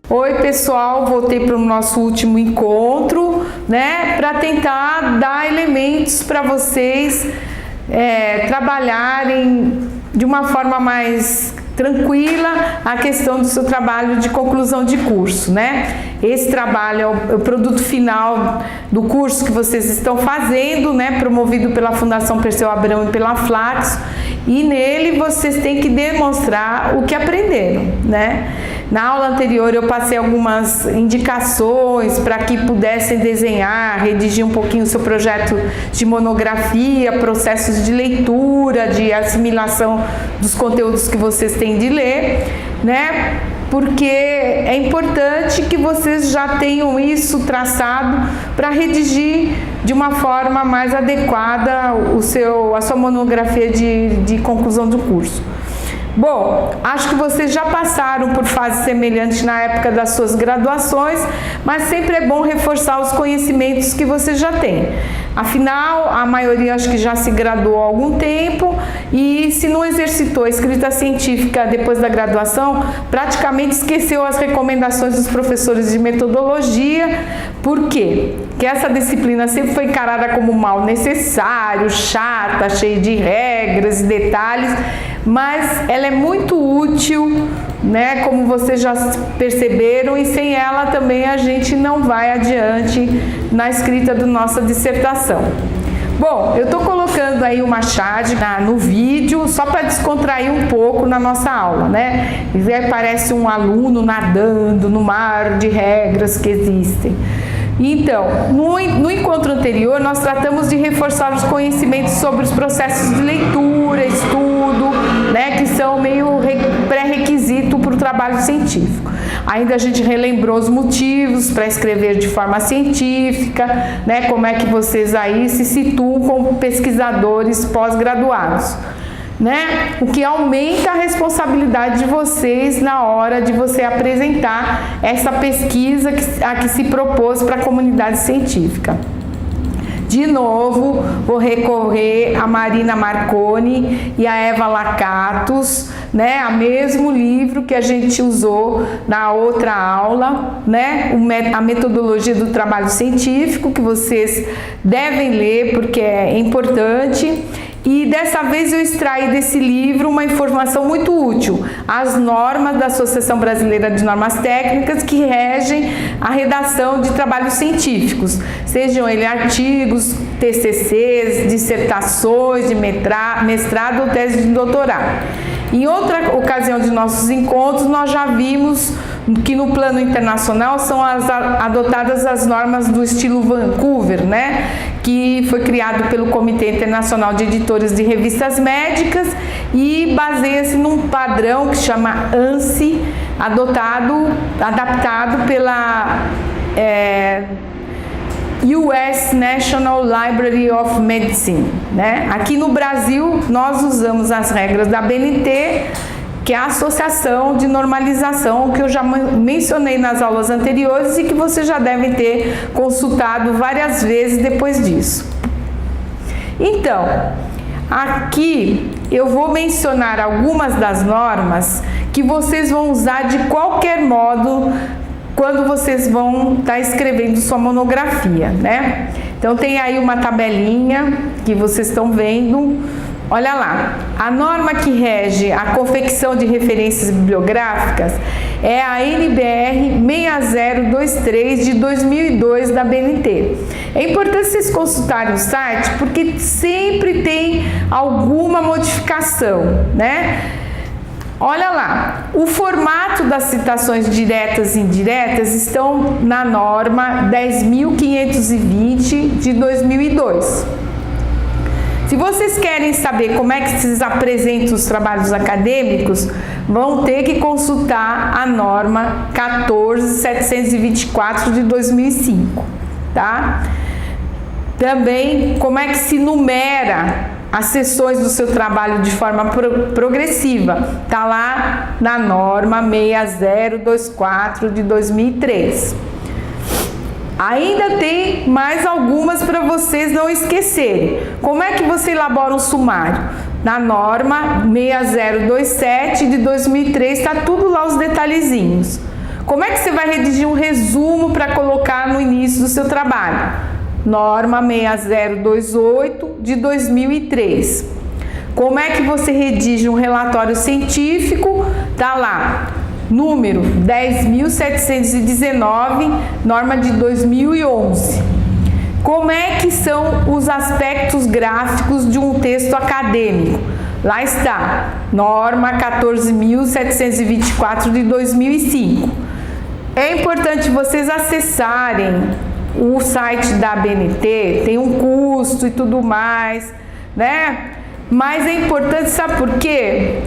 Oi pessoal, voltei para o nosso último encontro, né, para tentar dar elementos para vocês trabalharem de uma forma mais tranquila a questão do seu trabalho de conclusão de curso, né? Esse trabalho é o produto final do curso que vocês estão fazendo, né? Promovido pela Fundação Perseu Abrão e pela Flaxo, e nele vocês têm que demonstrar o que aprenderam, né? Na aula anterior eu passei algumas indicações para que pudessem desenhar, redigir um pouquinho o seu projeto de monografia, processos de leitura, de assimilação dos conteúdos que vocês têm de ler, né? Porque é importante que vocês já tenham isso traçado para redigir de uma forma mais adequada a sua monografia de conclusão do curso. Bom, acho que vocês já passaram por fases semelhantes na época das suas graduações, mas sempre é bom reforçar os conhecimentos que vocês já têm. Afinal, a maioria acho que já se graduou há algum tempo e se não exercitou a escrita científica depois da graduação, praticamente esqueceu as recomendações dos professores de metodologia. Por quê? Porque essa disciplina sempre foi encarada como mal necessário, chata, cheia de regras e detalhes, mas ela é muito útil, né, como vocês já perceberam, e sem ela também a gente não vai adiante na escrita da nossa dissertação. Bom, eu estou colocando aí uma charge no vídeo só para descontrair um pouco na nossa aula, né? E aí parece um aluno nadando no mar de regras que existem. Então, no encontro anterior, nós tratamos de reforçar os conhecimentos sobre os processos de leitura, estudo, né, que são meio pré-requisito para o trabalho científico. Ainda a gente relembrou os motivos para escrever de forma científica, né, como é que vocês aí se situam como pesquisadores pós-graduados, né? O que aumenta a responsabilidade de vocês na hora de você apresentar essa pesquisa a que se propôs para a comunidade científica. De novo, vou recorrer a Marina Marconi e a Eva Lacatus, né? O mesmo livro que a gente usou na outra aula, né? A metodologia do trabalho científico, que vocês devem ler porque é importante. E dessa vez eu extraí desse livro uma informação muito útil, as normas da Associação Brasileira de Normas Técnicas que regem a redação de trabalhos científicos, sejam eles artigos, TCCs, dissertações de mestrado ou tese de doutorado. Em outra ocasião de nossos encontros, nós já vimos que no plano internacional são adotadas as normas do estilo Vancouver, né? Que foi criado pelo Comitê Internacional de Editores de Revistas Médicas e baseia-se num padrão que chama ANSI, adaptado pela US National Library of Medicine, né? Aqui no Brasil, nós usamos as regras da BNT, que é a Associação de Normalização, que eu já mencionei nas aulas anteriores e que vocês já devem ter consultado várias vezes depois disso. Então, aqui eu vou mencionar algumas das normas que vocês vão usar de qualquer modo quando vocês vão estar escrevendo sua monografia, né? Então tem aí uma tabelinha que vocês estão vendo. Olha lá, a norma que rege a confecção de referências bibliográficas é a NBR 6023 de 2002 da BNT. É importante vocês consultarem o site porque sempre tem alguma modificação, né? Olha lá, o formato das citações diretas e indiretas estão na norma 10.520 de 2002. Se vocês querem saber como é que vocês apresentam os trabalhos acadêmicos, vão ter que consultar a norma 14.724 de 2005, tá? Também, como é que se numera as seções do seu trabalho de forma progressiva, tá lá na norma 6024 de 2003. Ainda tem mais algumas para vocês não esquecerem. Como é que você elabora um sumário? Na norma 6027 de 2003, está tudo lá os detalhezinhos. Como é que você vai redigir um resumo para colocar no início do seu trabalho? Norma 6028 de 2003. Como é que você redige um relatório científico? Tá lá, número 10.719, norma de 2011. Como é que são os aspectos gráficos de um texto acadêmico? Lá está, norma 14.724 de 2005. É importante vocês acessarem o site da ABNT, tem um custo e tudo mais, né? Mas é importante, sabe por quê?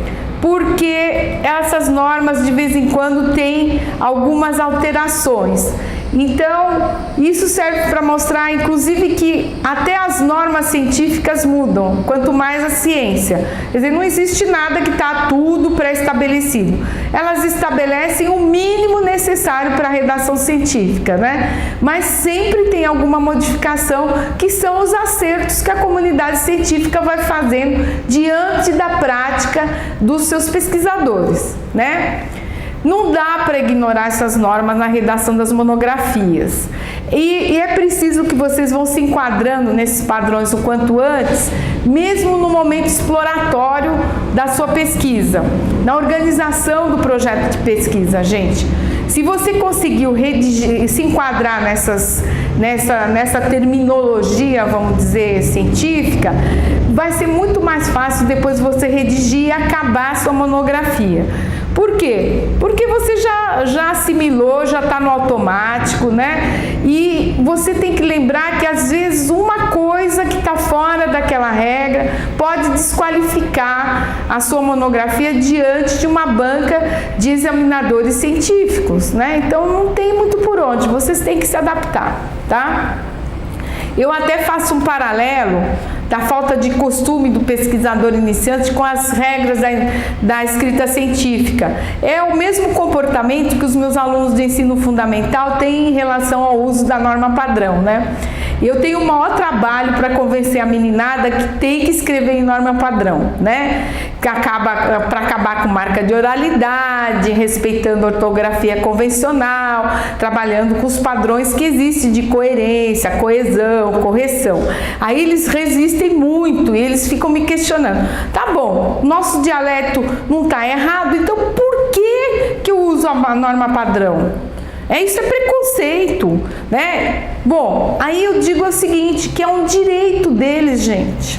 Porque essas normas de vez em quando têm algumas alterações. Então, isso serve para mostrar, inclusive, que até as normas científicas mudam, quanto mais a ciência. Quer dizer, não existe nada que está tudo pré-estabelecido. Elas estabelecem o mínimo necessário para a redação científica, né? Mas sempre tem alguma modificação, que são os acertos que a comunidade científica vai fazendo diante da prática dos seus pesquisadores, né? Não dá para ignorar essas normas na redação das monografias. E é preciso que vocês vão se enquadrando nesses padrões o quanto antes, mesmo no momento exploratório da sua pesquisa, na organização do projeto de pesquisa, gente. Se você conseguiu redigir, se enquadrar nessa terminologia, vamos dizer, científica, vai ser muito mais fácil depois você redigir e acabar a sua monografia. Por quê? Porque você já assimilou, já está no automático, né? E você tem que lembrar que às vezes uma coisa que está fora daquela regra pode desqualificar a sua monografia diante de uma banca de examinadores científicos, né? Então não tem muito por onde, vocês têm que se adaptar, tá? Eu até faço um paralelo da falta de costume do pesquisador iniciante com as regras da escrita científica. É o mesmo comportamento que os meus alunos de ensino fundamental têm em relação ao uso da norma padrão, né? Eu tenho o maior trabalho para convencer a meninada que tem que escrever em norma padrão, né? Para acabar com marca de oralidade, respeitando a ortografia convencional, trabalhando com os padrões que existem de coerência, coesão, correção. Aí eles resistem muito e eles ficam me questionando. Tá bom, nosso dialeto não está errado, então por que eu uso a norma padrão? Isso é preconceito, né? Bom, aí eu digo o seguinte, que é um direito deles, gente.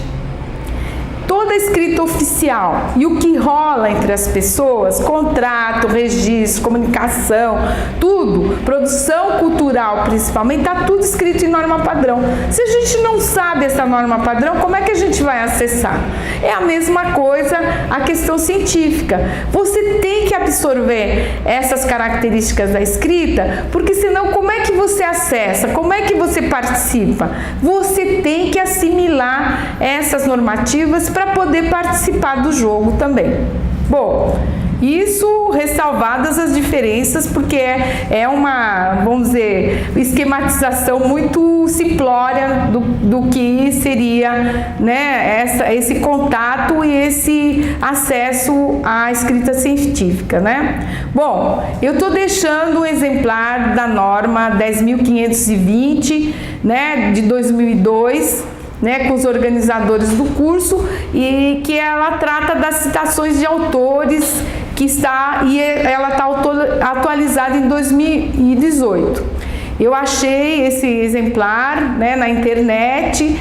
Toda escrita oficial e o que rola entre as pessoas, contrato, registro, comunicação, tudo, produção cultural principalmente, está tudo escrito em norma padrão. Se a gente não sabe essa norma padrão, como é que a gente vai acessar? É a mesma coisa a questão científica. Você tem que absorver essas características da escrita, porque senão como é que você acessa? Como é que você participa? Você tem que assimilar essas normativas para poder participar do jogo também. Bom, isso ressalvadas as diferenças, porque é uma, vamos dizer, esquematização muito simplória do que seria, né, esse contato e esse acesso à escrita científica, né? Bom, eu estou deixando um exemplar da norma 10.520, né, de 2002, né, com os organizadores do curso, e que ela trata das citações de autores ela está atualizada em 2018. Eu achei esse exemplar, né, na internet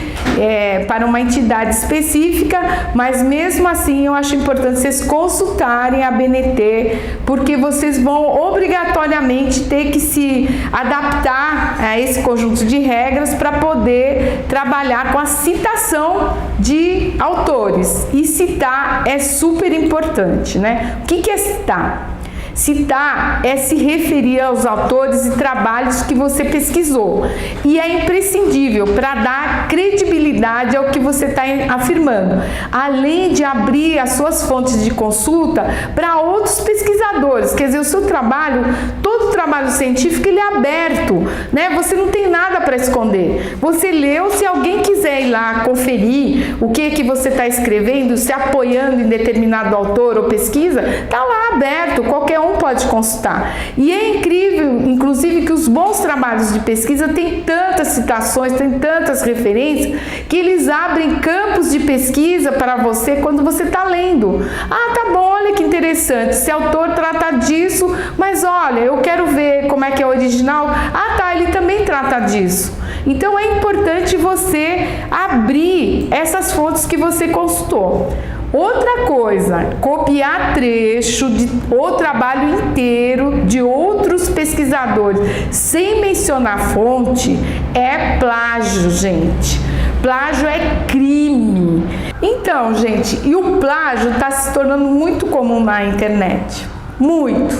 para uma entidade específica, mas mesmo assim eu acho importante vocês consultarem a BNT, porque vocês vão obrigatoriamente ter que se adaptar a esse conjunto de regras para poder trabalhar com a citação de autores. E citar é super importante, né? O que é citar? Citar é se referir aos autores e trabalhos que você pesquisou, e é imprescindível para dar credibilidade ao que você está afirmando, além de abrir as suas fontes de consulta para outros pesquisadores. Quer dizer, o seu trabalho, todo trabalho científico, ele é aberto, né? Você não tem nada para esconder. Você leu, se alguém quiser ir lá conferir o que você está escrevendo, se apoiando em determinado autor ou pesquisa, tá lá, está aberto, qualquer um pode consultar. E é incrível, inclusive, que os bons trabalhos de pesquisa têm tantas citações, têm tantas referências, que eles abrem campos de pesquisa para você quando você está lendo. Ah, tá bom, olha que interessante, esse autor trata disso, mas olha, eu quero ver como é que é o original. Ah, tá, ele também trata disso. Então é importante você abrir essas fontes que você consultou. Outra coisa, copiar trecho ou trabalho inteiro de outros pesquisadores sem mencionar fonte é plágio, gente. Plágio é crime. Então, gente, e o plágio está se tornando muito comum na internet. Muito.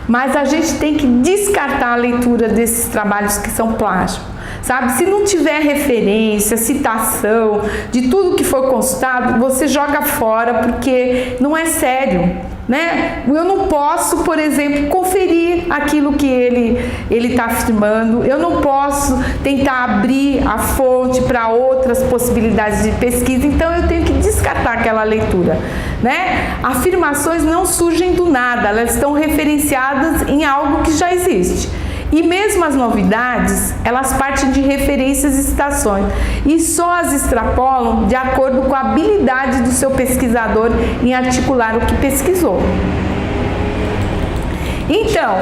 Mas a gente tem que descartar a leitura desses trabalhos que são plágio. Sabe, se não tiver referência, citação de tudo que foi consultado, você joga fora porque não é sério, né? Eu não posso, por exemplo, conferir aquilo que ele está afirmando, eu não posso tentar abrir a fonte para outras possibilidades de pesquisa, então eu tenho que descartar aquela leitura, né? Afirmações não surgem do nada, elas estão referenciadas em algo que já existe. E mesmo as novidades, elas partem de referências e citações e só as extrapolam de acordo com a habilidade do seu pesquisador em articular o que pesquisou. Então,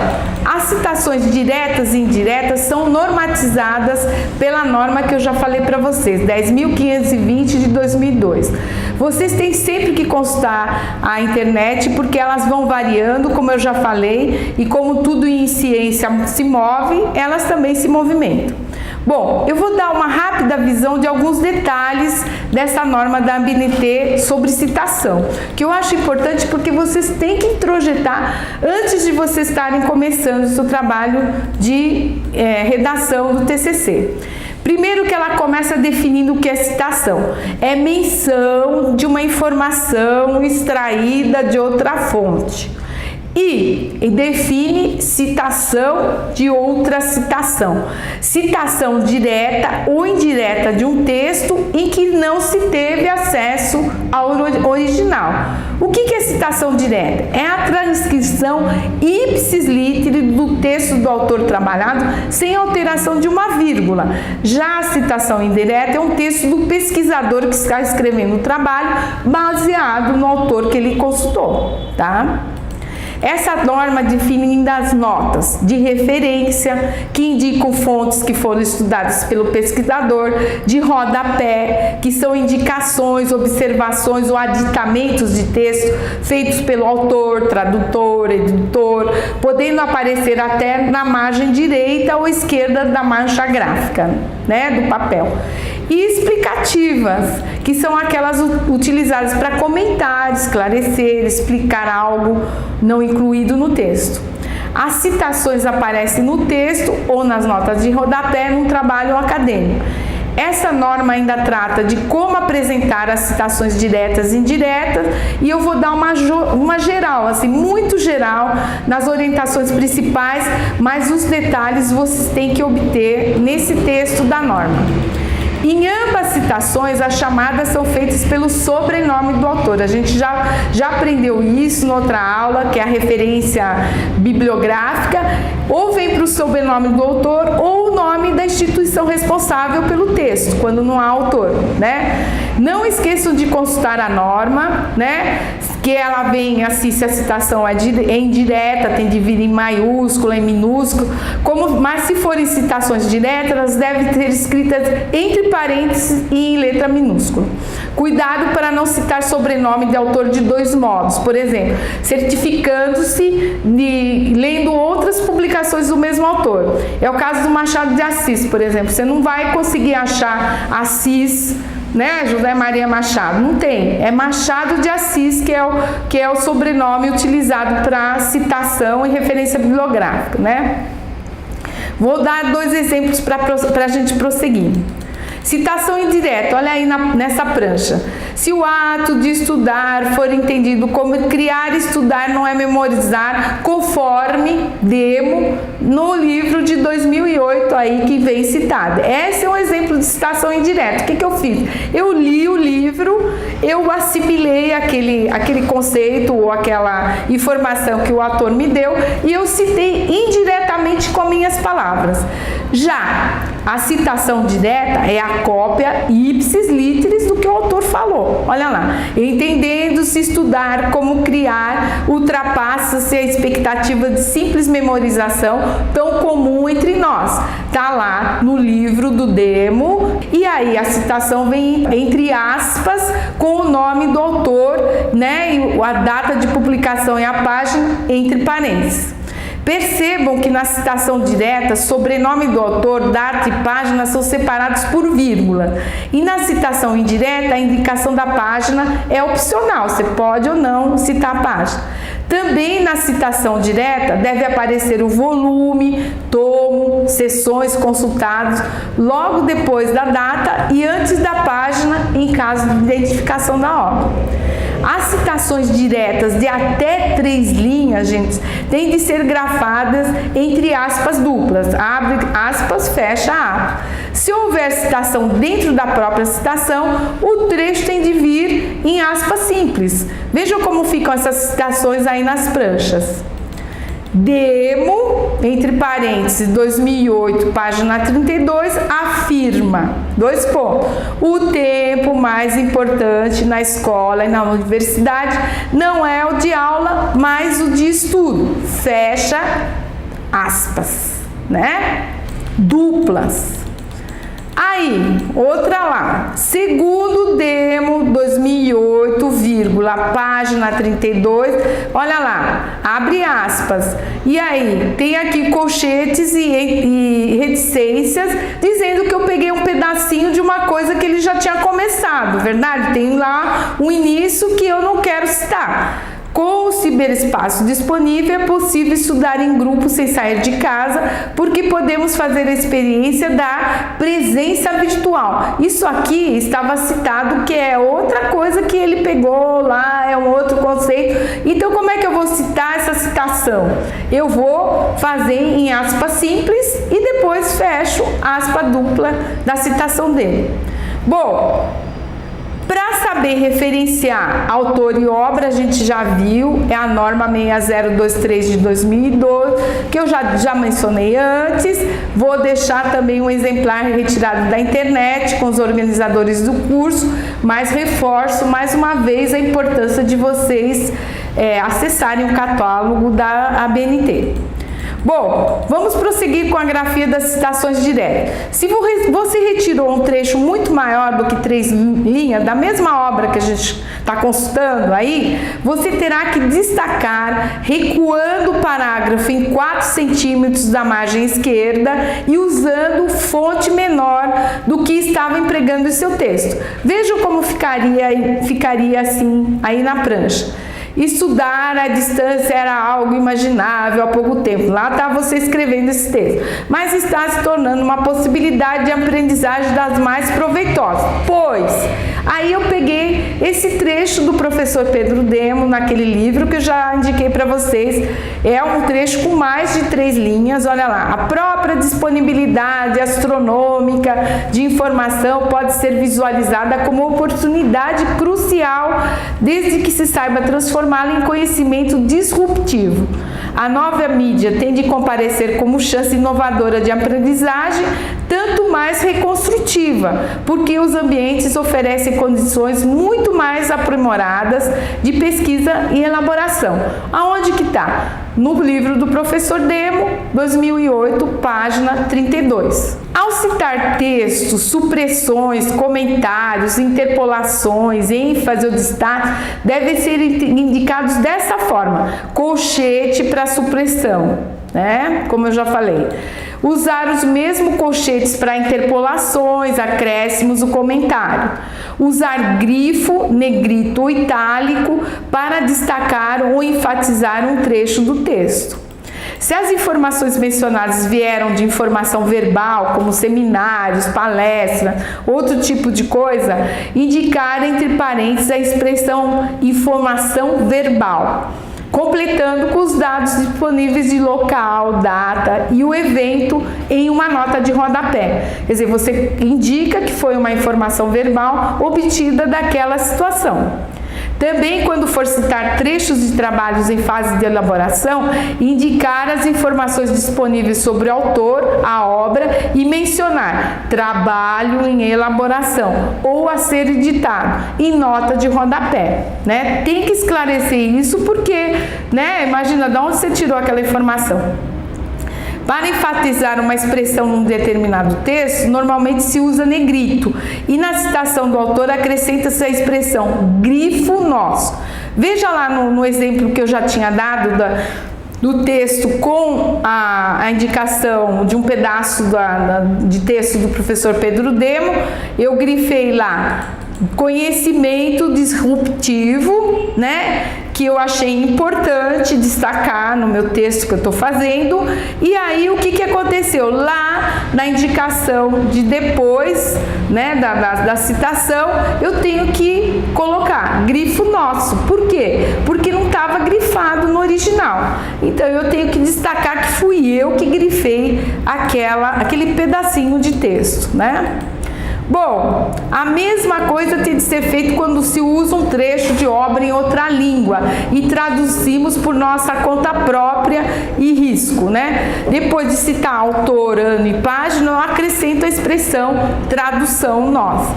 as citações diretas e indiretas são normatizadas pela norma que eu já falei para vocês, 10.520 de 2002. Vocês têm sempre que consultar a internet porque elas vão variando, como eu já falei, e como tudo em ciência se move, elas também se movimentam. Bom, eu vou dar uma rápida visão de alguns detalhes dessa norma da ABNT sobre citação, que eu acho importante porque vocês têm que introjetar antes de vocês estarem começando o seu trabalho de redação do TCC. Primeiro que ela começa definindo o que é citação. É menção de uma informação extraída de outra fonte. E define citação de outra citação. Citação direta ou indireta de um texto em que não se teve acesso ao original. O que é citação direta? É a transcrição ipsis literi do texto do autor trabalhado sem alteração de uma vírgula. Já a citação indireta é um texto do pesquisador que está escrevendo o trabalho baseado no autor que ele consultou, tá? Essa norma define ainda as notas de referência, que indicam fontes que foram estudadas pelo pesquisador, de rodapé, que são indicações, observações ou aditamentos de texto feitos pelo autor, tradutor, editor, podendo aparecer até na margem direita ou esquerda da mancha gráfica, né, do papel. E explicativas, que são aquelas utilizadas para comentar, esclarecer, explicar algo não incluído no texto. As citações aparecem no texto ou nas notas de rodapé num trabalho acadêmico. Essa norma ainda trata de como apresentar as citações diretas e indiretas, e eu vou dar uma geral, assim, muito geral, nas orientações principais, mas os detalhes vocês têm que obter nesse texto da norma. Em ambas citações, as chamadas são feitas pelo sobrenome do autor. A gente já aprendeu isso em outra aula, que é a referência bibliográfica, ou vem para o sobrenome do autor ou o nome da instituição responsável pelo texto, quando não há autor, né? Não esqueçam de consultar a norma, né? Que ela vem assim, se a citação é indireta, tem de vir em maiúsculo, em minúsculo, mas se forem citações diretas, elas devem ser escritas entre parênteses e em letra minúscula. Cuidado para não citar sobrenome de autor de dois modos, por exemplo, certificando-se de lendo outras publicações do mesmo autor. É o caso do Machado de Assis, por exemplo. Você não vai conseguir achar Assis, né, José Maria Machado, não tem, é Machado de Assis que é o sobrenome utilizado para citação e referência bibliográfica, né? Vou dar dois exemplos para a gente prosseguir. Citação indireta, olha aí nessa prancha. Se o ato de estudar for entendido como criar e estudar não é memorizar, conforme demo no livro de 2008 aí que vem citado. Esse é um exemplo de citação indireta. O que eu fiz? Eu li o livro, eu assimilei aquele conceito ou aquela informação que o autor me deu e eu citei indiretamente com minhas palavras. Já a citação direta é a cópia ipsis literis do que o autor falou. Olha lá. Entendendo-se estudar como criar, ultrapassa-se a expectativa de simples memorização tão comum entre nós. Tá lá no livro do Demo, e aí a citação vem entre aspas com o nome do autor, né, e a data de publicação e a página entre parênteses. Percebam que na citação direta, sobrenome do autor, data e página são separados por vírgula. E na citação indireta, a indicação da página é opcional, você pode ou não citar a página. Também na citação direta deve aparecer o volume, tomo, sessões consultados logo depois da data e antes da página em caso de identificação da obra. As citações diretas de até 3 linhas, gente, têm de ser grafadas entre aspas duplas, abre aspas, fecha aspas. Se houver citação dentro da própria citação, o trecho tem de vir em aspas simples. Vejam como ficam essas citações aí nas pranchas. Demo, entre parênteses, 2008, página 32, afirma, 2 pontos, o tempo mais importante na escola e na universidade não é o de aula, mas o de estudo, fecha aspas, né? Duplas. Aí, outra lá, segundo Demo 2008, página 32, olha lá, abre aspas, e aí tem aqui colchetes e reticências dizendo que eu peguei um pedacinho de uma coisa que ele já tinha começado, verdade? Tem lá um início que eu não quero citar. Com o ciberespaço disponível, é possível estudar em grupo sem sair de casa, porque podemos fazer a experiência da presença virtual. Isso aqui estava citado, que é outra coisa que ele pegou lá, é um outro conceito. Então, como é que eu vou citar essa citação? Eu vou fazer em aspas simples e depois fecho a aspa dupla da citação dele. Bom, para saber referenciar autor e obra, a gente já viu, é a norma 6023 de 2012, que eu já mencionei antes. Vou deixar também um exemplar retirado da internet com os organizadores do curso, mas reforço mais uma vez a importância de vocês acessarem o catálogo da ABNT. Bom, vamos prosseguir com a grafia das citações diretas. Se você retirou um trecho muito maior do que 3 linhas da mesma obra que a gente está consultando aí, você terá que destacar recuando o parágrafo em 4 centímetros da margem esquerda e usando fonte menor do que estava empregando em seu texto. Vejam como ficaria assim aí na prancha. Estudar à distância era algo imaginável há pouco tempo. Lá está você escrevendo esse texto. Mas está se tornando uma possibilidade de aprendizagem das mais proveitosas. Pois, aí eu peguei esse trecho do professor Pedro Demo, naquele livro que eu já indiquei para vocês. É um trecho com mais de 3 linhas. Olha lá. A própria disponibilidade astronômica de informação pode ser visualizada como oportunidade crucial, desde que se saiba transformá-la em conhecimento disruptivo. A nova mídia tem de comparecer como chance inovadora de aprendizagem, tanto mais reconstrutiva, porque os ambientes oferecem condições muito mais aprimoradas de pesquisa e elaboração. Aonde que está? No livro do professor Demo, 2008, página 32. Ao citar textos, supressões, comentários, interpolações, ênfase ou destaque, devem ser indicados dessa forma: colchete para supressão, né? Como eu já falei. Usar os mesmos colchetes para interpolações, acréscimos, o comentário. Usar grifo, negrito ou itálico para destacar ou enfatizar um trecho do texto. Se as informações mencionadas vieram de informação verbal, como seminários, palestras, outro tipo de coisa, indicar entre parênteses a expressão informação verbal. completando com os dados disponíveis de local, data e o evento em uma nota de rodapé. Quer dizer, você indica que foi uma informação verbal obtida daquela situação. Também, quando for citar trechos de trabalhos em fase de elaboração, indicar as informações disponíveis sobre o autor, a obra e mencionar trabalho em elaboração ou a ser editado em nota de rodapé, né? Tem que esclarecer isso porque, né? Imagina de onde você tirou aquela informação. Para enfatizar uma expressão num determinado texto, normalmente se usa negrito e na citação do autor acrescenta-se a expressão grifo nosso. Veja lá no exemplo que eu já tinha dado do texto com a indicação de um pedaço de texto do professor Pedro Demo, eu grifei lá conhecimento disruptivo, né? Que eu achei importante destacar no meu texto que eu estou fazendo. E aí o que aconteceu? Lá na indicação de depois, né, da citação, eu tenho que colocar grifo nosso. Por quê? Porque não estava grifado no original. Então eu tenho que destacar que fui eu que grifei aquele pedacinho de texto, né? Bom, a mesma coisa tem de ser feita quando se usa um trecho de obra em outra língua e traduzimos por nossa conta própria e risco, né? Depois de citar autor, ano e página, eu acrescento a expressão tradução nossa.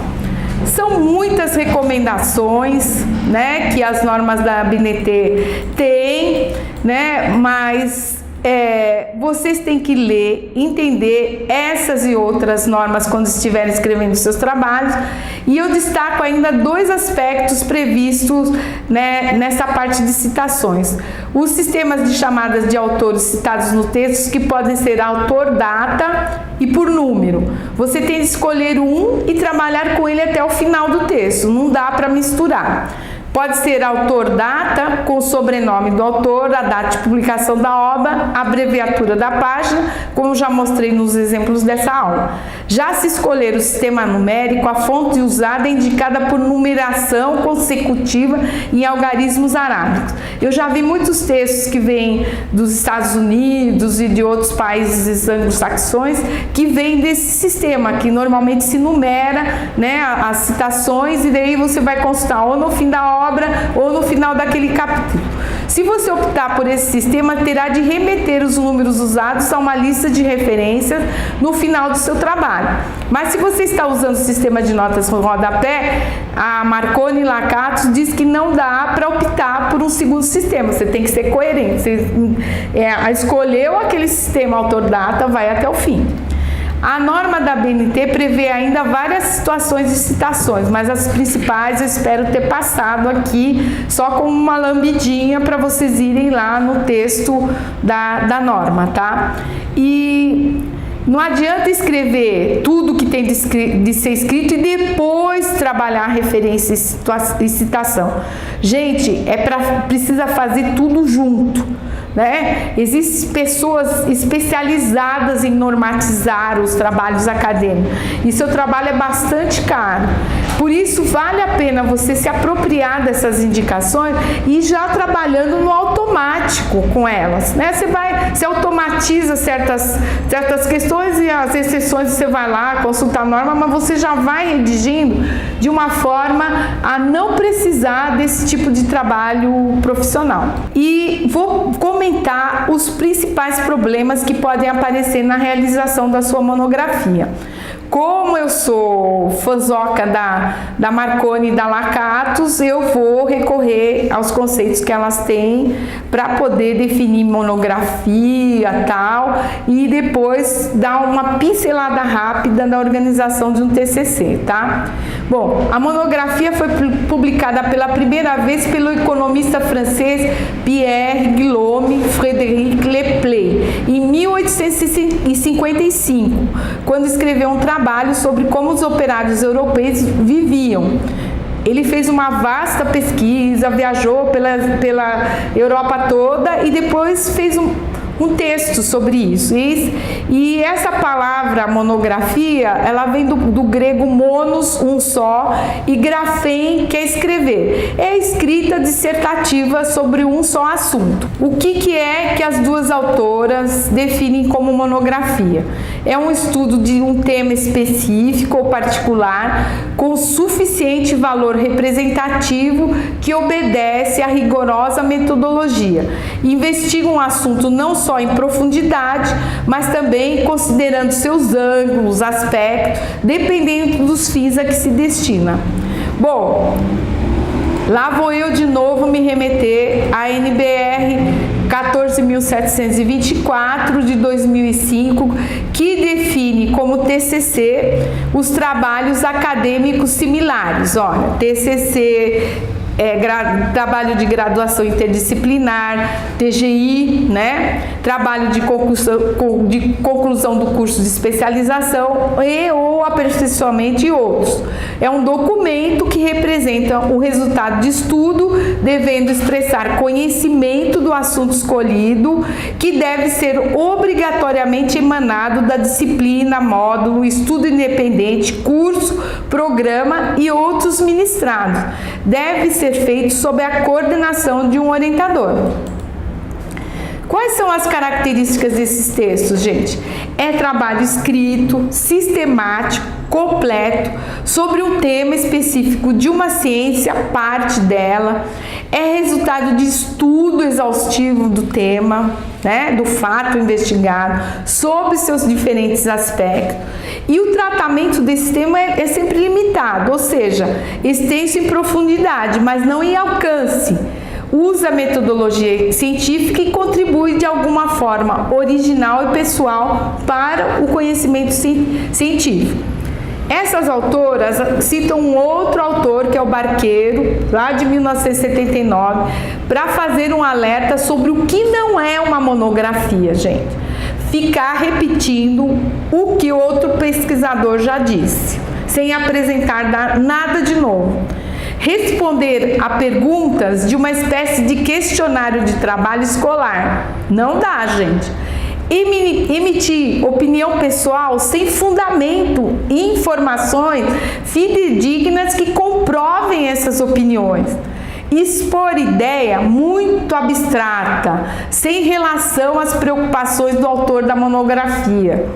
São muitas recomendações, né, que as normas da ABNT têm, né, mas vocês têm que ler, entender essas e outras normas quando estiverem escrevendo seus trabalhos. E eu destaco ainda 2 aspectos previstos, né, nessa parte de citações. Os sistemas de chamadas de autores citados no texto, que podem ser autor, data e por número. Você tem de escolher um e trabalhar com ele até o final do texto, não dá para misturar. Pode ser autor, data, com o sobrenome do autor, a data de publicação da obra, a abreviatura da página, como já mostrei nos exemplos dessa aula. Já se escolher o sistema numérico, a fonte usada é indicada por numeração consecutiva em algarismos arábicos. Eu já vi muitos textos que vêm dos Estados Unidos e de outros países anglo-saxões que vêm desse sistema, que normalmente se numera, né, as citações, e daí você vai consultar ou no fim da obra ou no final daquele capítulo. Se você optar por esse sistema, terá de remeter os números usados a uma lista de referências no final do seu trabalho. Mas se você está usando o sistema de notas com rodapé, a Marconi Lakatos diz que não dá para optar por um segundo sistema, você tem que ser coerente. Você escolheu aquele sistema autor-data, vai até o fim. A norma da ABNT prevê ainda várias situações de citações, mas as principais eu espero ter passado aqui só com uma lambidinha para vocês irem lá no texto da norma, tá? E não adianta escrever tudo que tem de ser escrito e depois trabalhar referência e citação. Gente, precisa fazer tudo junto, né? Existem pessoas especializadas em normatizar os trabalhos acadêmicos e seu trabalho é bastante caro. Por isso, vale a pena você se apropriar dessas indicações e ir já trabalhando no automático com elas, né? Você automatiza certas questões e as exceções você vai lá consultar a norma, mas você já vai redigindo de uma forma a não precisar desse tipo de trabalho profissional. E vou comentar os principais problemas que podem aparecer na realização da sua monografia. Como eu sou fãzoca da Marconi e da Lakatos, eu vou recorrer aos conceitos que elas têm para poder definir monografia tal, e depois dar uma pincelada rápida na organização de um TCC, tá? Bom, a monografia foi publicada pela primeira vez pelo economista francês Pierre Guillaume Frédéric Leplay, em 1855, quando escreveu um trabalho sobre como os operários europeus viviam. Ele fez uma vasta pesquisa, viajou pela Europa toda e depois fez um texto sobre isso. E essa palavra monografia, ela vem do grego monos, um só, e graphem, que é escrever. É escrita dissertativa sobre um só assunto. O que é que as duas autoras definem como monografia? É um estudo de um tema específico ou particular com suficiente valor representativo que obedece à rigorosa metodologia. Investiga um assunto não só em profundidade, mas também considerando seus ângulos, aspectos, dependendo dos fins a que se destina. Bom, lá vou eu de novo me remeter à NBR 14.724 de 2005, que define como TCC os trabalhos acadêmicos similares. Olha, TCC trabalho de graduação interdisciplinar, TGI, né? Trabalho de conclusão do curso de especialização e ou aperfeiçoamento e outros. É um documento que representa o resultado de estudo, devendo expressar conhecimento do assunto escolhido, que deve ser obrigatoriamente emanado da disciplina, módulo, estudo independente, curso, programa e outros ministrados. Deve ser feito sob a coordenação de um orientador. Quais são as características desses textos, gente? É trabalho escrito, sistemático, completo, sobre um tema específico de uma ciência, parte dela. É resultado de estudo exaustivo do tema, né, do fato investigado, sobre seus diferentes aspectos. E o tratamento desse tema é sempre limitado, ou seja, extenso em profundidade, mas não em alcance. Usa a metodologia científica e contribui de alguma forma original e pessoal para o conhecimento científico. Essas autoras citam um outro autor, que é o Barqueiro, lá de 1979, para fazer um alerta sobre o que não é uma monografia, gente. Ficar repetindo o que outro pesquisador já disse, sem apresentar nada de novo. Responder a perguntas de uma espécie de questionário de trabalho escolar. Não dá, gente. Emitir opinião pessoal sem fundamento e informações fidedignas que comprovem essas opiniões. Expor ideia muito abstrata, sem relação às preocupações do autor da monografia.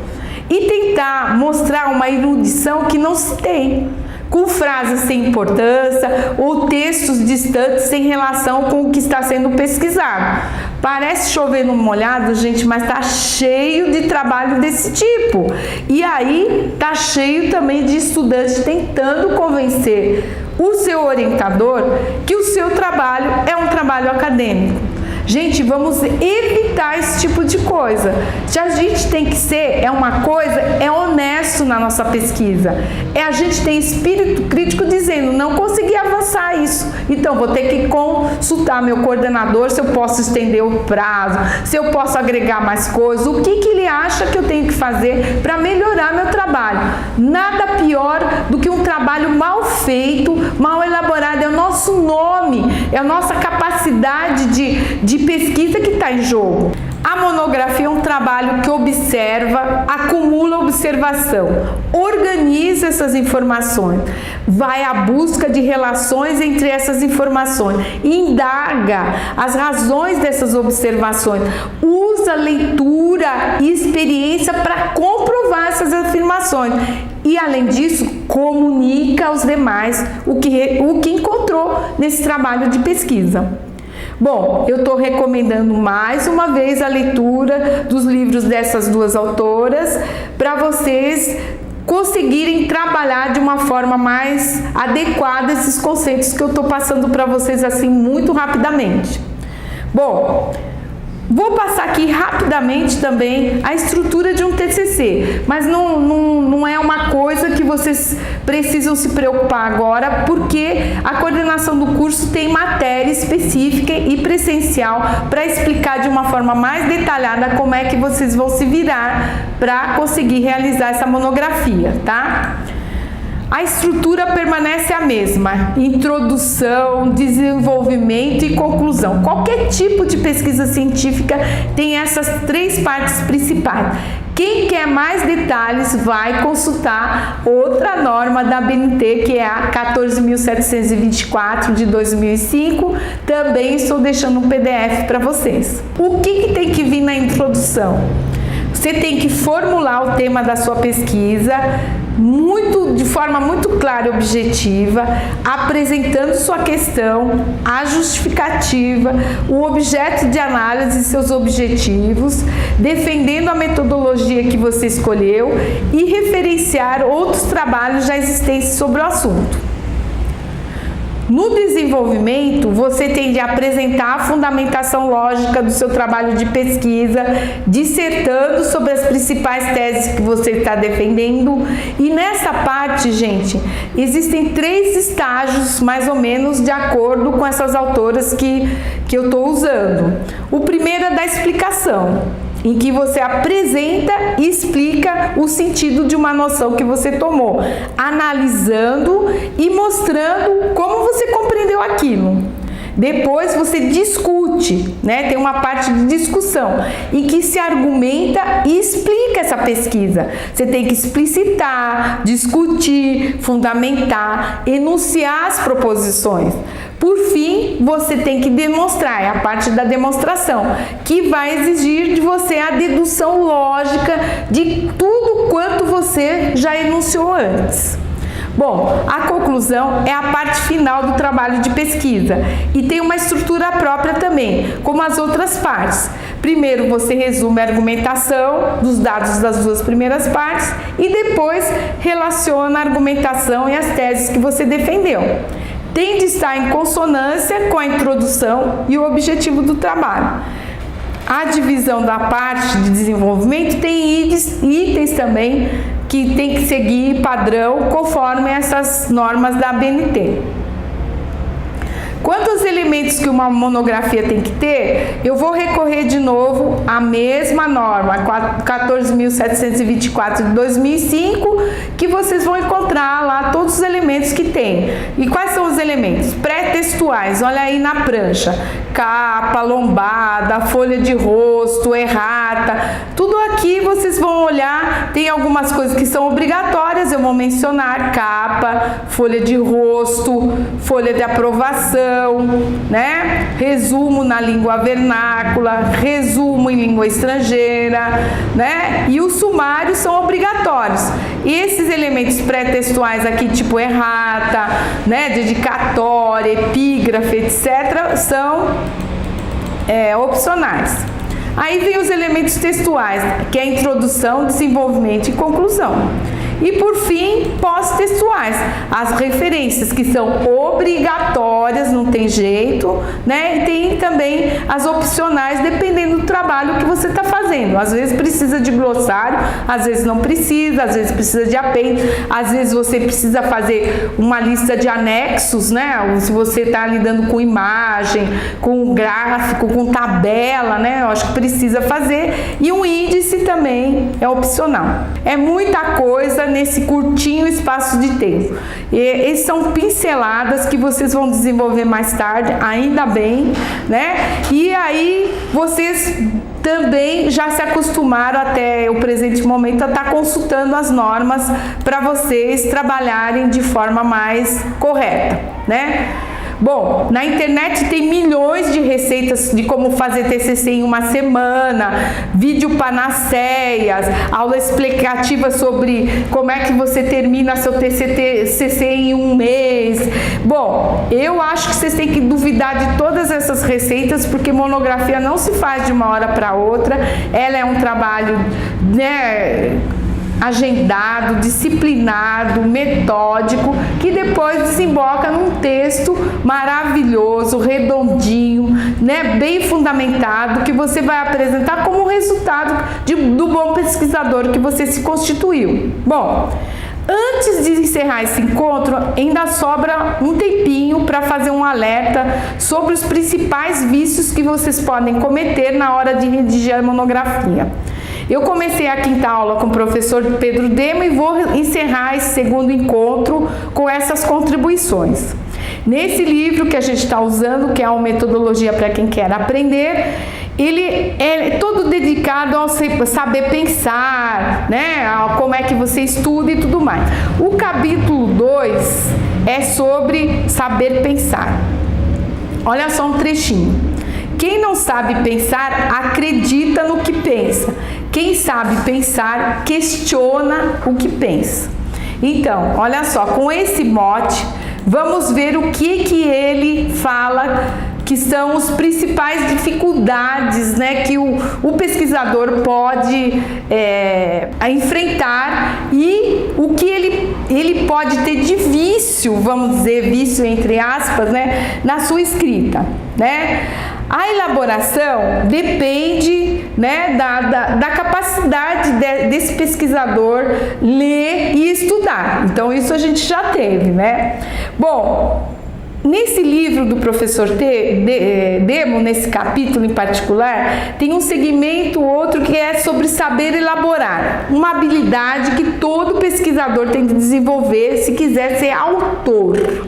E tentar mostrar uma erudição que não se tem, com frases sem importância ou textos distantes sem relação com o que está sendo pesquisado. Parece chover no molhado, gente, mas está cheio de trabalho desse tipo. E aí está cheio também de estudantes tentando convencer o seu orientador que o seu trabalho é um trabalho acadêmico. Gente, vamos evitar esse tipo de coisa. Se a gente tem que ser, é honesto na nossa pesquisa. A gente tem espírito crítico dizendo, não consegui avançar isso. Então, vou ter que consultar meu coordenador se eu posso estender o prazo, se eu posso agregar mais coisas, o que ele acha que eu tenho que fazer para melhorar meu trabalho. Nada pior do que um trabalho mal feito, mal elaborado. É o nosso nome, é a nossa capacidade de pesquisa que está em jogo. A monografia é um trabalho que observa, acumula observação, organiza essas informações, vai à busca de relações entre essas informações, indaga as razões dessas observações, usa leitura e experiência para comprovar essas afirmações e, além disso, comunica aos demais o que encontrou nesse trabalho de pesquisa. Bom, eu estou recomendando mais uma vez a leitura dos livros dessas duas autoras para vocês conseguirem trabalhar de uma forma mais adequada esses conceitos que eu estou passando para vocês assim muito rapidamente. Bom, vou passar aqui rapidamente também a estrutura de um TCC, mas não é uma coisa que vocês precisam se preocupar agora, porque a coordenação do curso tem matéria específica e presencial para explicar de uma forma mais detalhada como é que vocês vão se virar para conseguir realizar essa monografia, tá? A estrutura permanece a mesma: introdução, desenvolvimento e conclusão. Qualquer tipo de pesquisa científica tem essas 3 partes principais. Quem quer mais detalhes vai consultar outra norma da ABNT, que é a 14.724 de 2005. Também estou deixando um PDF para vocês. O que tem que vir na introdução? Você tem que formular o tema da sua pesquisa de forma muito clara e objetiva, apresentando sua questão, a justificativa, o objeto de análise e seus objetivos, defendendo a metodologia que você escolheu e referenciar outros trabalhos já existentes sobre o assunto. No desenvolvimento, você tem de apresentar a fundamentação lógica do seu trabalho de pesquisa, dissertando sobre as principais teses que você está defendendo. E nessa parte, gente, existem 3 estágios, mais ou menos, de acordo com essas autoras que eu estou usando. O primeiro é da explicação, em que você apresenta e explica o sentido de uma noção que você tomou, analisando e mostrando como você compreendeu aquilo. Depois você discute, né? Tem uma parte de discussão em que se argumenta e explica essa pesquisa. Você tem que explicitar, discutir, fundamentar, enunciar as proposições. Por fim, você tem que demonstrar, é a parte da demonstração, que vai exigir de você a dedução lógica de tudo quanto você já enunciou antes. Bom, a conclusão é a parte final do trabalho de pesquisa e tem uma estrutura própria também, como as outras partes. Primeiro você resume a argumentação dos dados das 2 primeiras partes e depois relaciona a argumentação e as teses que você defendeu. Tem de estar em consonância com a introdução e o objetivo do trabalho. A divisão da parte de desenvolvimento tem itens também que tem que seguir padrão conforme essas normas da ABNT. Quanto aos elementos que uma monografia tem que ter, eu vou recorrer de novo à mesma norma, 14.724 de 2005, que vocês vão encontrar lá todos os elementos que tem. E quais são os elementos? Pré-textuais, olha aí na prancha: capa, lombada, folha de rosto, errata, tudo aqui vocês vão olhar. Tem algumas coisas que são obrigatórias, eu vou mencionar: capa, folha de rosto, folha de aprovação, né? Resumo na língua vernácula, resumo em língua estrangeira, né? E os sumários são obrigatórios. E esses elementos pré-textuais aqui, tipo errata, né? Dedicatória, epígrafe, etc., são opcionais. Aí vem os elementos textuais, que é a introdução, desenvolvimento e conclusão. E por fim, pós-textuais, as referências que são obrigatórias, não tem jeito, né? E tem também as opcionais, dependendo do trabalho que você está fazendo. Às vezes precisa de glossário, às vezes não precisa, às vezes precisa de apêndice, às vezes você precisa fazer uma lista de anexos, né? Se você está lidando com imagem, com gráfico, com tabela, né? Eu acho que precisa fazer. E um índice também é opcional. É muita coisa nesse curtinho espaço de tempo. E esses são pinceladas que vocês vão desenvolver mais tarde, ainda bem, né? E aí vocês também já se acostumaram até o presente momento a estar consultando as normas para vocês trabalharem de forma mais correta, né? Bom, na internet tem milhões de receitas de como fazer TCC em uma semana, vídeo panaceias, aula explicativa sobre como é que você termina seu TCC em um mês. Bom, eu acho que vocês têm que duvidar de todas essas receitas, porque monografia não se faz de uma hora para outra. Ela é um trabalho, né, agendado, disciplinado, metódico, que depois desemboca num texto maravilhoso, redondinho, né, bem fundamentado, que você vai apresentar como resultado do bom pesquisador que você se constituiu. Bom, antes de encerrar esse encontro, ainda sobra um tempinho para fazer um alerta sobre os principais vícios que vocês podem cometer na hora de redigir a monografia. Eu comecei a quinta aula com o professor Pedro Demo e vou encerrar esse segundo encontro com essas contribuições. Nesse livro que a gente está usando, que é uma metodologia para quem quer aprender, ele é todo dedicado ao saber pensar, né? A como é que você estuda e tudo mais. O capítulo 2 é sobre saber pensar. Olha só um trechinho. Quem não sabe pensar, acredita no que pensa. Quem sabe pensar, questiona o que pensa. Então, olha só, com esse mote, vamos ver o que ele fala que são as principais dificuldades, né, que o pesquisador pode enfrentar e o que ele pode ter de vício, vamos dizer, vício entre aspas, né, na sua escrita, né? A elaboração depende, né, da capacidade desse pesquisador ler e estudar. Então, isso a gente já teve, né? Bom, nesse livro do professor Demo, nesse capítulo em particular, tem um segmento outro que é sobre saber elaborar, uma habilidade que todo pesquisador tem que desenvolver se quiser ser autor.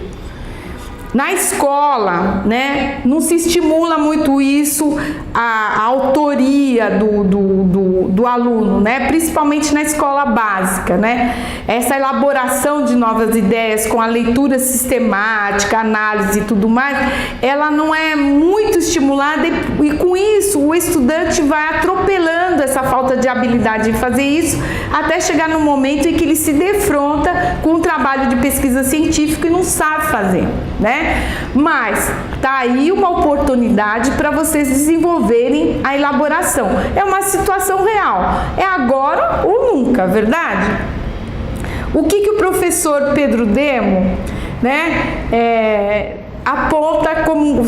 Na escola, né, não se estimula muito isso, a autoria do aluno, né, principalmente na escola básica, né, essa elaboração de novas ideias com a leitura sistemática, análise e tudo mais, ela não é muito estimulada e com isso o estudante vai atropelando essa falta de habilidade de fazer isso até chegar no momento em que ele se defronta com um trabalho de pesquisa científica e não sabe fazer, né? Mas tá aí uma oportunidade para vocês desenvolverem a elaboração. É uma situação real. É agora ou nunca, verdade? O que o professor Pedro Demo, né, aponta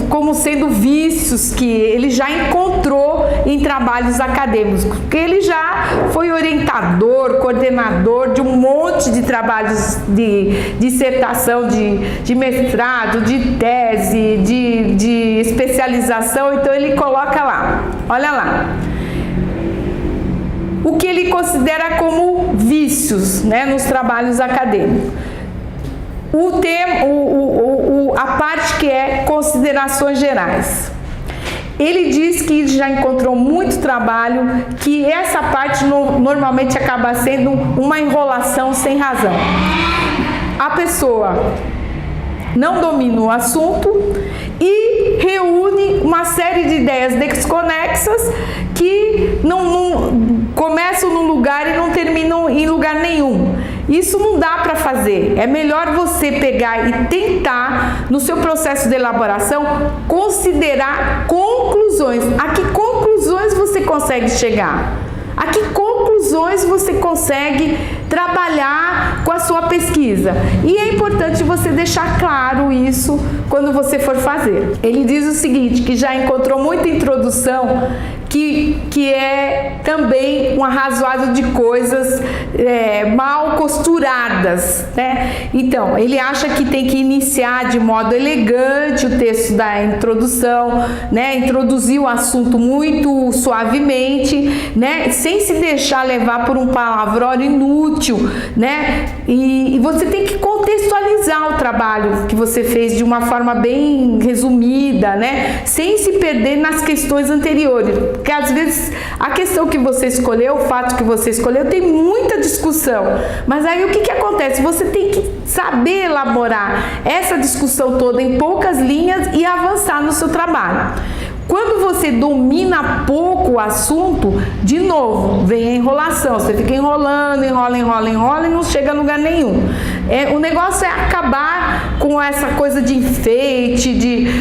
como sendo vícios que ele já encontrou em trabalhos acadêmicos, porque ele já foi orientador, coordenador de um monte de trabalhos de dissertação, de mestrado, de tese, de especialização, então ele coloca lá, olha lá, o que ele considera como vícios, né, nos trabalhos acadêmicos. A parte que é considerações gerais. Ele diz que já encontrou muito trabalho, que essa parte normalmente acaba sendo uma enrolação sem razão. A pessoa não domina o assunto e reúne uma série de ideias desconexas que não começam num lugar e não terminam em lugar nenhum. Isso não dá para fazer. É melhor você pegar e tentar, no seu processo de elaboração, considerar conclusões. A que conclusões você consegue chegar? A que conclusões você consegue trabalhar com a sua pesquisa? E é importante você deixar claro isso quando você for fazer. Ele diz o seguinte, que já encontrou muita introdução que é também um arrazoado de coisas mal costuradas, né? Então, ele acha que tem que iniciar de modo elegante o texto da introdução, né? Introduzir o assunto muito suavemente, né? Sem se deixar levar por um palavrão inútil, né? E você tem que contextualizar o trabalho que você fez de uma forma bem resumida, né? Sem se perder nas questões anteriores. Porque às vezes a questão que você escolheu, o fato que você escolheu, tem muita discussão. Mas aí o que acontece? Você tem que saber elaborar essa discussão toda em poucas linhas e avançar no seu trabalho. Quando você domina pouco o assunto, de novo, vem a enrolação. Você fica enrolando, enrola e não chega a lugar nenhum. O negócio é acabar com essa coisa de enfeite,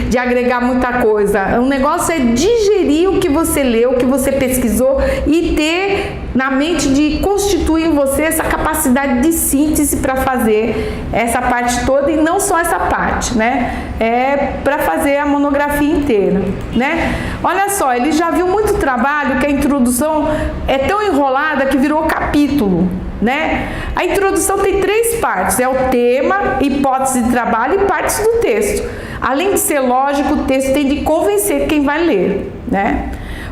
de agregar muita coisa. O negócio é digerir o que você leu, o que você pesquisou e ter na mente de constituir em você essa capacidade de síntese para fazer essa parte toda e não só essa parte, né? É para fazer a monografia inteira, né? Olha só, ele já viu muito trabalho que a introdução é tão enrolada que virou capítulo, né? A introdução tem 3 partes, é o tema, hipótese de trabalho e partes do texto. Além de ser lógico, o texto tem de convencer quem vai ler, né?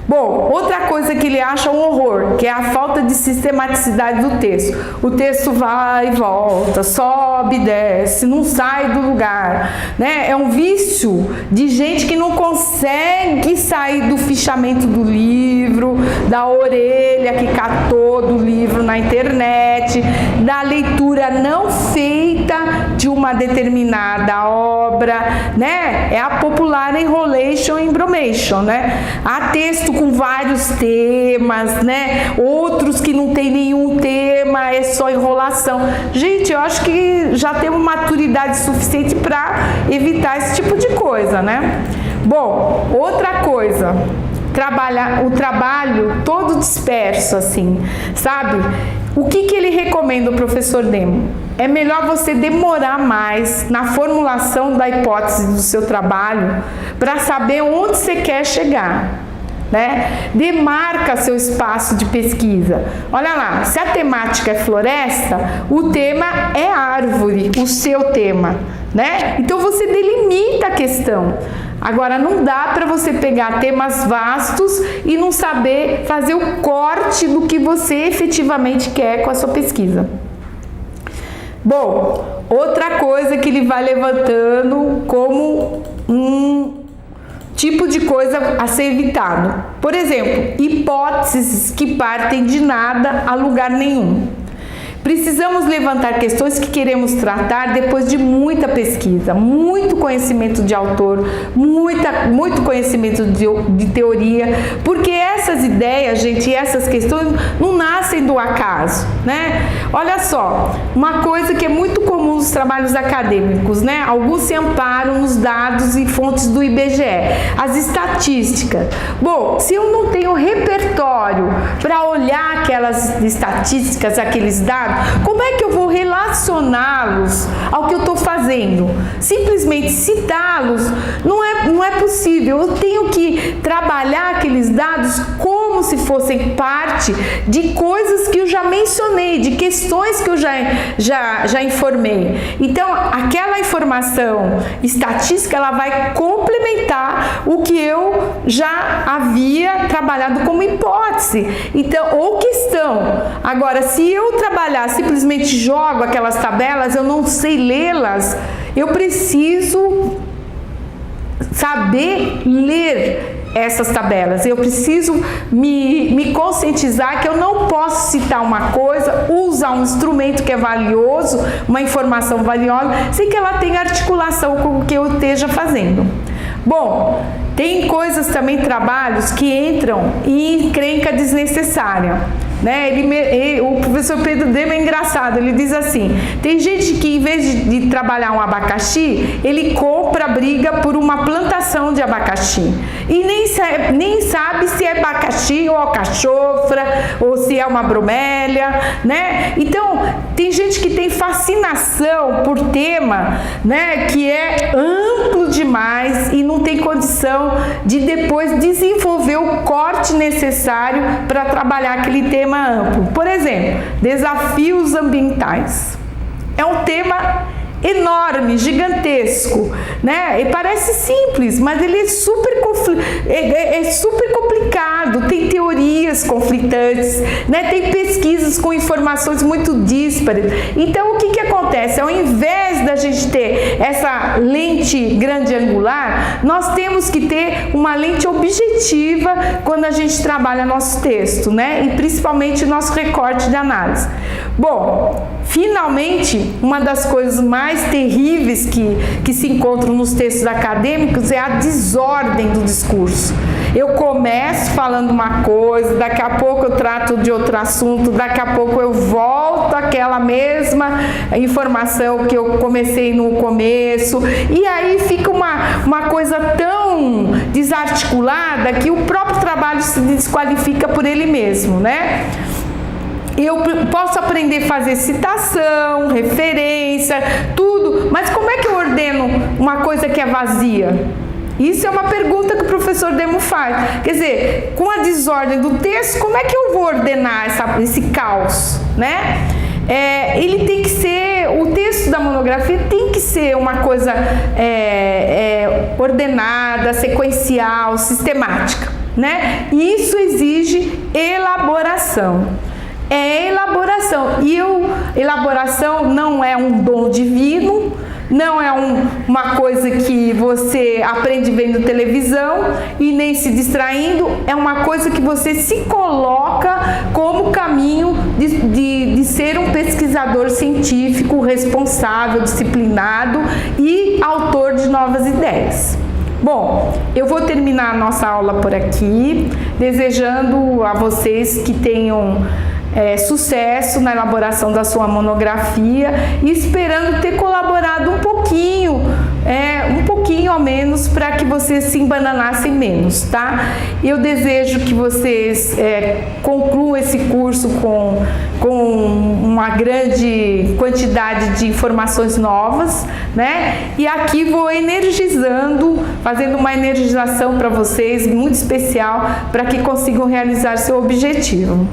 Bom, outra coisa que ele acha um horror, que é a falta de sistematicidade do texto. O texto vai e volta, sobe e desce, não sai do lugar, né? É um vício de gente que não consegue sair do fichamento do livro, da orelha que catou do livro na internet, da leitura não feita de uma determinada obra, né? É a popular enrolation e embromation, né? Há texto com vários temas, né? Outros que não tem nenhum tema, é só enrolação. Gente, eu acho que já temos maturidade suficiente para evitar esse tipo de coisa, né? Bom, outra coisa, o trabalho todo disperso, assim, sabe? O que ele recomenda, o professor Demo? É melhor você demorar mais na formulação da hipótese do seu trabalho para saber onde você quer chegar, né? Demarca seu espaço de pesquisa. Olha lá, se a temática é floresta, o tema é árvore, o seu tema, né? Então você delimita a questão. Agora, não dá para você pegar temas vastos e não saber fazer o corte do que você efetivamente quer com a sua pesquisa. Bom, outra coisa que ele vai levantando como um tipo de coisa a ser evitado. Por exemplo, hipóteses que partem de nada a lugar nenhum. Precisamos levantar questões que queremos tratar depois de muita pesquisa, muito conhecimento de autor, muito conhecimento de teoria, porque essas ideias, gente, essas questões não nascem do acaso, né? Olha só, uma coisa que é muito comum nos trabalhos acadêmicos, né? Alguns se amparam nos dados e fontes do IBGE, as estatísticas. Bom, se eu não tenho repertório para olhar aquelas estatísticas, aqueles dados, como é que eu vou relacioná-los ao que eu estou fazendo? Simplesmente citá-los não é possível. Eu tenho que trabalhar aqueles dados como se fossem parte de coisas que eu já mencionei, de questões que eu já informei. Então, aquela informação estatística, ela vai complementar o que eu já havia trabalhado como hipótese, então, ou questão. Agora, se eu trabalhar simplesmente jogo aquelas tabelas, eu não sei lê-las, eu preciso saber ler essas tabelas, eu preciso me conscientizar que eu não posso citar uma coisa, usar um instrumento que é valioso, uma informação valiosa, sem que ela tenha articulação com o que eu esteja fazendo. Bom, tem coisas também, trabalhos que entram em encrenca desnecessária, né? O professor Pedro Demo é engraçado, ele diz assim, tem gente que em vez de trabalhar um abacaxi, ele compra briga por uma plantação de abacaxi e nem sabe se é abacaxi ou alcachofra ou se é uma bromélia, né? Então, tem gente que tem fascinação por tema, né, que é amplo demais e não tem condição de depois desenvolver o corte necessário para trabalhar aquele tema amplo. Por exemplo, desafios ambientais. É um tema enorme, gigantesco, né? E parece simples, mas ele é super complicado, tem teorias conflitantes, né? Tem pesquisas com informações muito díspares. Então, o que acontece? Ao invés da gente ter essa lente grande angular, nós temos que ter uma lente objetiva quando a gente trabalha nosso texto, né? E principalmente nosso recorte de análise. Bom, finalmente, uma das coisas mais terríveis que se encontram nos textos acadêmicos é a desordem do discurso. Eu começo falando uma coisa, daqui a pouco eu trato de outro assunto, daqui a pouco eu volto àquela mesma informação que eu comecei no começo, e aí fica uma coisa tão desarticulada que o próprio trabalho se desqualifica por ele mesmo, né? Eu posso aprender a fazer citação, referência, tudo, mas como é que eu ordeno uma coisa que é vazia? Isso é uma pergunta que o professor Demo faz. Quer dizer, com a desordem do texto, como é que eu vou ordenar esse caos, né? Ele tem que ser, o texto da monografia tem que ser uma coisa ordenada, sequencial, sistemática, né? Isso exige elaboração. É elaboração. E elaboração não é um dom divino, não é uma coisa que você aprende vendo televisão e nem se distraindo, é uma coisa que você se coloca como caminho de ser um pesquisador científico responsável, disciplinado e autor de novas ideias. Bom, eu vou terminar a nossa aula por aqui, desejando a vocês que tenham sucesso na elaboração da sua monografia e esperando ter colaborado um pouquinho ao menos, para que vocês se embananassem menos, tá? Eu desejo que vocês concluam esse curso com uma grande quantidade de informações novas, né? E aqui vou energizando, fazendo uma energização para vocês muito especial, para que consigam realizar seu objetivo.